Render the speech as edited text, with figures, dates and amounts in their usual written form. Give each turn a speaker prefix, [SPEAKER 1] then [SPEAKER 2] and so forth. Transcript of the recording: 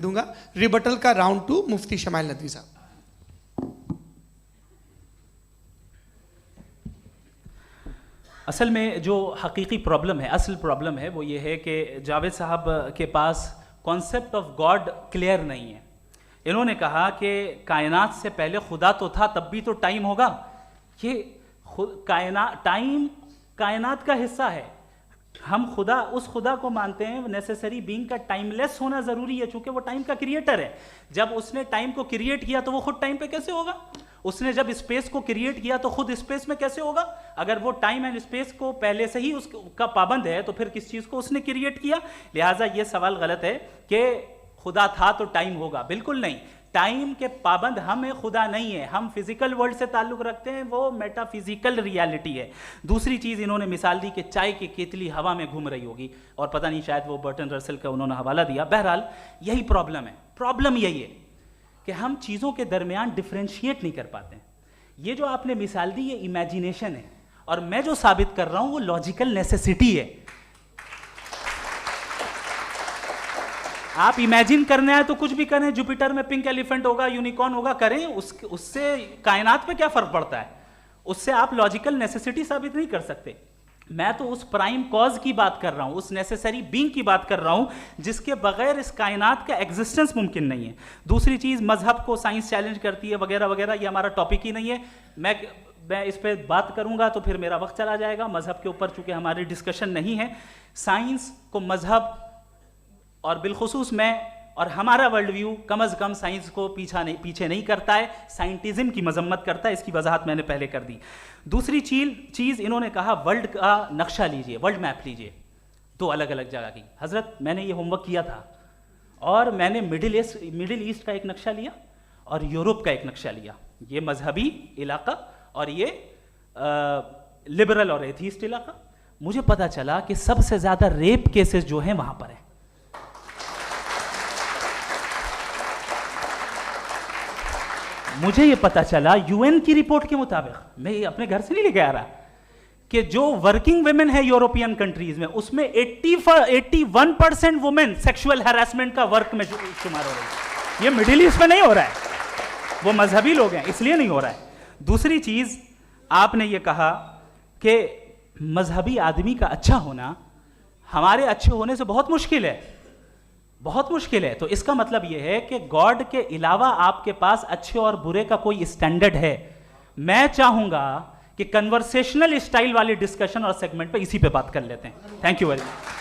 [SPEAKER 1] دوں گا ریبٹل کا راؤنڈ 2 مفتی شمائل ندوی صاحب.
[SPEAKER 2] اصل میں جو حقیقی پرابلم ہے، اصل پرابلم ہے وہ یہ ہے کہ جاوید صاحب کے پاس کانسیپٹ آف گاڈ کلیئر نہیں ہے. انہوں نے کہا کہ کائنات سے پہلے خدا تو تھا، تب بھی تو ٹائم ہوگا. یہ ٹائم کائنات کا حصہ ہے. ہم اس خدا کو مانتے ہیں نیسیسری بینگ کا ٹائم لیس ہونا ضروری ہے، چونکہ وہ ٹائم کا کریٹر ہے. جب اس نے ٹائم کو کریٹ کیا تو وہ خود ٹائم پہ کیسے ہوگا؟ اس نے جب اسپیس کو کریٹ کیا تو خود اسپیس میں کیسے ہوگا؟ اگر وہ ٹائم اینڈ اسپیس کو پہلے سے ہی اس کا پابند ہے تو پھر کس چیز کو اس نے کریٹ کیا؟ لہٰذا یہ سوال غلط ہے کہ خدا تھا تو ٹائم ہوگا. بالکل نہیں. ٹائم کے پابند ہم ہیں، خدا نہیں ہے. ہم فزیکل ورلڈ سے تعلق رکھتے ہیں، وہ میٹا فزیکل ریالٹی ہے. دوسری چیز انہوں نے مثال دی کہ چائے کی کیتلی ہوا میں گھوم رہی ہوگی، اور پتہ نہیں شاید وہ برٹن رسل کا انہوں نے حوالہ دیا. بہرحال یہی پرابلم ہے. پرابلم یہی ہے کہ ہم چیزوں کے درمیان ڈفرینشیٹ نہیں کر پاتے ہیں. یہ جو آپ نے مثال دی یہ امیجینیشن ہے، اور میں جو ثابت کر رہا ہوں وہ لاجیکل نیسیسٹی ہے. آپ امیجن کرنا ہے تو کچھ بھی کریں، جوپیٹر میں پنک ایلیفنٹ ہوگا، یونیکارن ہوگا، کریں. اس سے کائنات پہ کیا فرق پڑتا ہے؟ اس سے آپ لاجیکل نیسیسٹی ثابت نہیں کر سکتے. میں تو اس پرائم کاز کی بات کر رہا ہوں، اس نیسیسری بینگ کی بات کر رہا ہوں جس کے بغیر اس کائنات کا ایگزسٹنس ممکن نہیں ہے. دوسری چیز، مذہب کو سائنس چیلنج کرتی ہے وغیرہ وغیرہ، یہ ہمارا ٹاپک ہی نہیں ہے. میں اس پہ بات کروں گا تو پھر میرا وقت چلا جائے گا. مذہب کے اوپر چونکہ ہماری ڈسکشن نہیں ہے. سائنس کو مذہب اور بالخصوص میں اور ہمارا ورلڈ ویو کم از کم سائنس کو پیچھے نہیں کرتا ہے، سائنٹزم کی مذمت کرتا ہے. اس کی وضاحت میں نے پہلے کر دی. دوسری چیز انہوں نے کہا ورلڈ کا نقشہ لیجئے، ورلڈ میپ لیجئے، 2 الگ الگ جگہ کی. حضرت میں نے یہ ہوم ورک کیا تھا، اور میں نے مڈل ایسٹ کا ایک نقشہ لیا اور یورپ کا ایک نقشہ لیا. یہ مذہبی علاقہ اور یہ لبرل اور ایتھیسٹ علاقہ. مجھے پتا چلا کہ سب سے زیادہ ریپ کیسز جو ہیں وہاں پر ہیں. مجھے یہ پتا چلا یو این کی رپورٹ کے مطابق، میں یہ اپنے گھر سے نہیں لے کے آ رہا، کہ جو ورکنگ ویمن ہے یورپین کنٹریز میں، اس میں 81% وومن سیکشول ہراسمنٹ کا ورک میں شمار ہو رہی ہے. یہ مڈل ایسٹ میں نہیں ہو رہا ہے، وہ مذہبی لوگ ہیں اس لیے نہیں ہو رہا ہے. دوسری چیز، آپ نے یہ کہا کہ مذہبی آدمی کا اچھا ہونا ہمارے اچھے ہونے سے بہت مشکل ہے، بہت مشکل ہے. تو اس کا مطلب یہ ہے کہ گاڈ کے علاوہ آپ کے پاس اچھے اور برے کا کوئی اسٹینڈرڈ ہے. میں چاہوں گا کہ کنورسیشنل اسٹائل والی ڈسکشن اور سیگمنٹ پہ اسی پہ بات کر لیتے ہیں. Thank you very much.